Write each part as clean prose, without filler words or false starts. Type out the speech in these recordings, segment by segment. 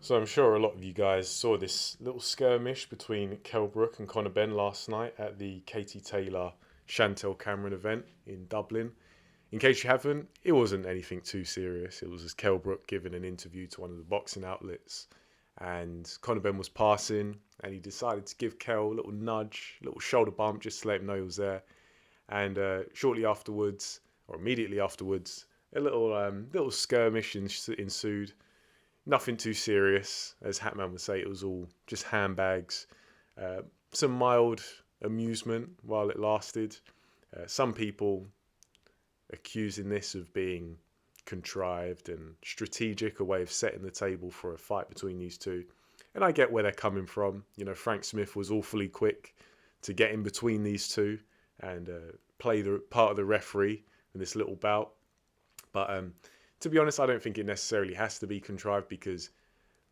So I'm sure a lot of you guys saw this little skirmish between Kell Brook and Conor Benn last night at the Katie Taylor Chantel Cameron event in Dublin. In case you haven't, it wasn't anything too serious. It was just Kell Brook giving an interview to one of the boxing outlets, and Conor Benn was passing, and he decided to give Kell a little nudge, a little shoulder bump, just to let him know he was there. And shortly afterwards, or immediately afterwards, a little skirmish ensued. Nothing too serious, as Hatman would say. It was all just handbags, uh, some mild amusement while it lasted. Some people accusing this of being contrived and strategic, a way of setting the table for a fight between these two. And I get where they're coming from. You know, Frank Smith was awfully quick to get in between these two and play the part of the referee in this little bout. But to be honest, I don't think it necessarily has to be contrived because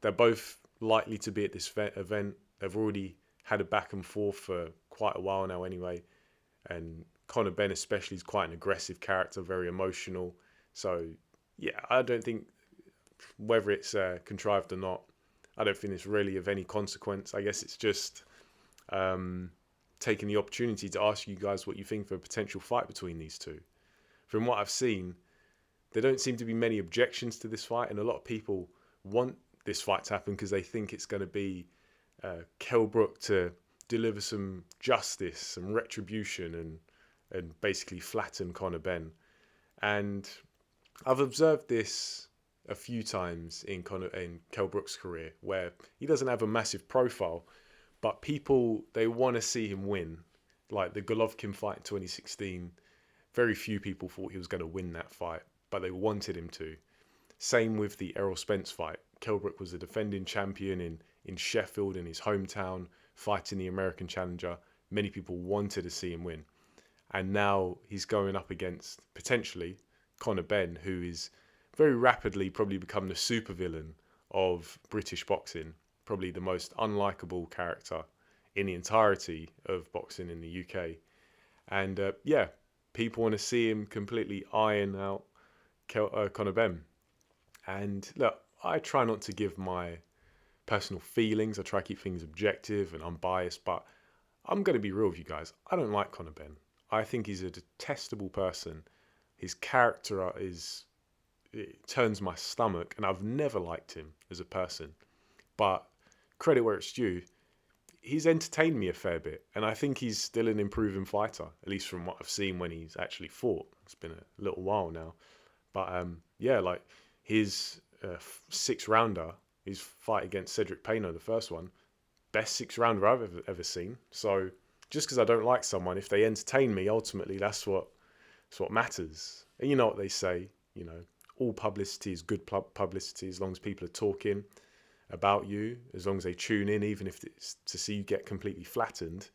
they're both likely to be at this event. They've already had a back and forth for quite a while now, anyway. And Conor Benn, especially, is quite an aggressive character, very emotional. So, yeah, I don't think whether it's contrived or not, I don't think it's really of any consequence. I guess it's just um, taking the opportunity to ask you guys what you think of a potential fight between these two. From what I've seen, there don't seem to be many objections to this fight, and a lot of people want this fight to happen because they think it's going to be Kell Brook to deliver some justice, some retribution, and basically flatten Conor Benn. And I've observed this a few times in Kell Brook's career, where he doesn't have a massive profile, but people they want to see him win. Like the Golovkin fight in 2016, very few people thought he was going to win that fight, but they wanted him to. Same with the Errol Spence fight. Kell Brook was a defending champion in Sheffield, in his hometown, fighting the American challenger. Many people wanted to see him win. And now he's going up against, potentially, Conor Benn, who is very rapidly probably become the supervillain of British boxing, probably the most unlikable character in the entirety of boxing in the UK. And yeah, people want to see him completely iron out Conor Benn. And look, I try not to give my personal feelings. I try to keep things objective and unbiased, but I'm going to be real with you guys. I don't like Conor Benn. I think he's a detestable person. His character it turns my stomach, and I've never liked him as a person. But credit where it's due, he's entertained me a fair bit, and I think he's still an improving fighter, at least from what I've seen when he's actually fought. It's been a little while now, but yeah, like his six rounder, his fight against Cedric Payno, the first one, best six rounder I've ever seen. So just because I don't like someone, if they entertain me, ultimately that's what matters. And you know what they say, you know, all publicity is good publicity as long as people are talking about you, as long as they tune in, even if it's to see you get completely flattened.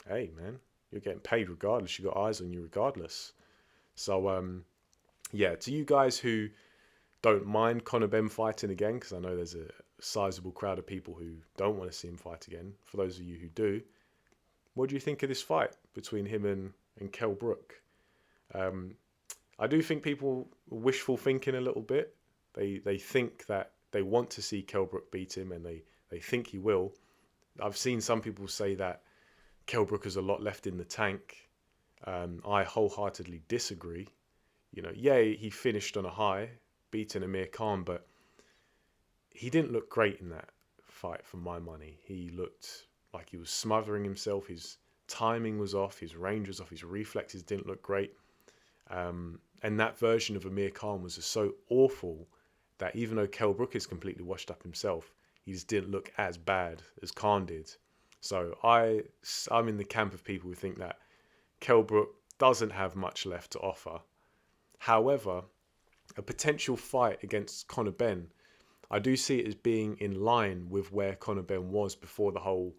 Hey, man, you're getting paid regardless. You got eyes on you regardless. So, yeah, to you guys who don't mind Conor Benn fighting again, because I know there's a sizable crowd of people who don't want to see him fight again. For those of you who do, what do you think of this fight between him and Kell Brook? Um, I do think people are wishful thinking a little bit. They think that they want to see Kell Brook beat him, and they think he will. I've seen some people say that Kell Brook has a lot left in the tank. I wholeheartedly disagree. You know, yeah, he finished on a high, beating Amir Khan, but he didn't look great in that fight for my money. He looked like he was smothering himself. His timing was off. His range was off. His reflexes didn't look great. And that version of Amir Khan was just so awful that even though Kell Brook is completely washed up himself, he just didn't look as bad as Khan did. So I'm in the camp of people who think that Kell Brook doesn't have much left to offer. However, a potential fight against Conor Benn, I do see it as being in line with where Conor Benn was before the whole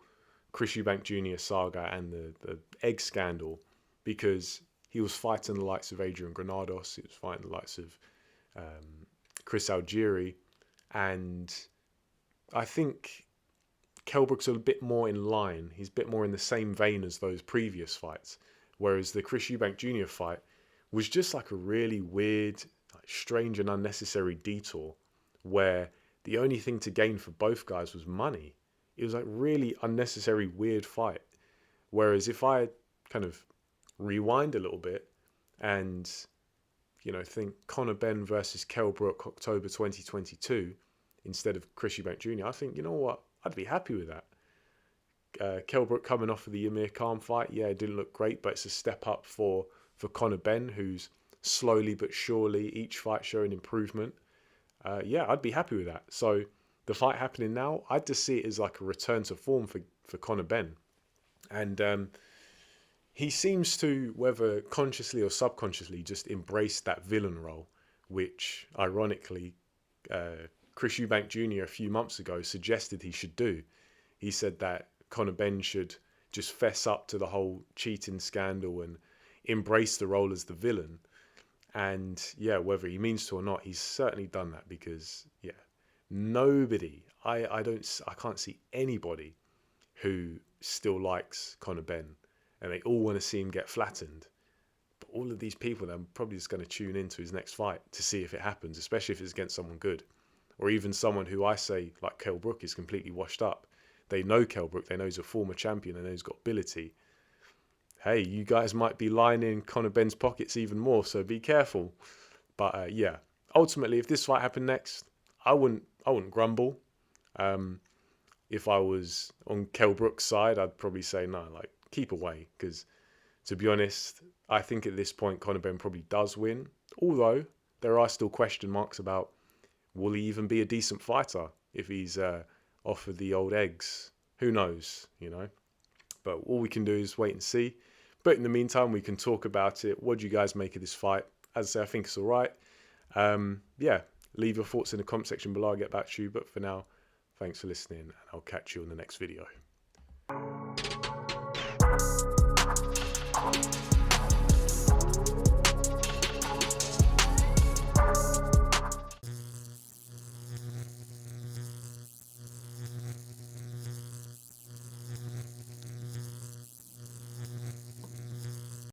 Chris Eubank Jr. saga and the egg scandal, because he was fighting the likes of Adrian Granados, he was fighting the likes of um, Chris Algieri, and I think Kell Brook's a bit more in line. He's a bit more in the same vein as those previous fights, whereas the Chris Eubank Jr. fight was just like a really weird, like, strange and unnecessary detour where the only thing to gain for both guys was money. It was like really unnecessary, weird fight. Whereas if I kind of rewind a little bit and, think Conor Benn versus Kell Brook October 2022 instead of Chris Eubank Jr., I think, you know what? I'd be happy with that. Kell Brook coming off of the Amir Khan fight, yeah, it didn't look great, but it's a step up for Conor Benn, who's slowly but surely each fight showing improvement. Yeah, I'd be happy with that. So the fight happening now, I'd just see it as like a return to form for Conor Benn. And he seems to, whether consciously or subconsciously, just embrace that villain role, which ironically, Chris Eubank Jr. a few months ago suggested he should do. He said that Conor Benn should just fess up to the whole cheating scandal and embrace the role as the villain. And yeah, whether he means to or not, he's certainly done that because yeah, nobody, I can't see anybody who still likes Conor Benn, and they all want to see him get flattened. But all of these people, they're probably just going to tune into his next fight to see if it happens, especially if it's against someone good, or even someone who I say like Kell Brook is completely washed up. They know Kell Brook, they know he's a former champion, and he's got ability. Hey, you guys might be lining Conor Benn's pockets even more, so be careful. But yeah, ultimately, if this fight happened next, I wouldn't grumble. If I was on Kell Brook's side, I'd probably say no, like keep away, because to be honest, I think at this point Conor Benn probably does win. Although there are still question marks about will he even be a decent fighter if he's offered the old eggs. Who knows, But all we can do is wait and see. But in the meantime, we can talk about it. What do you guys make of this fight? As I say, I think it's all right. Yeah, leave your thoughts in the comment section below. I'll get back to you. But for now, thanks for listening, and I'll catch you on the next video.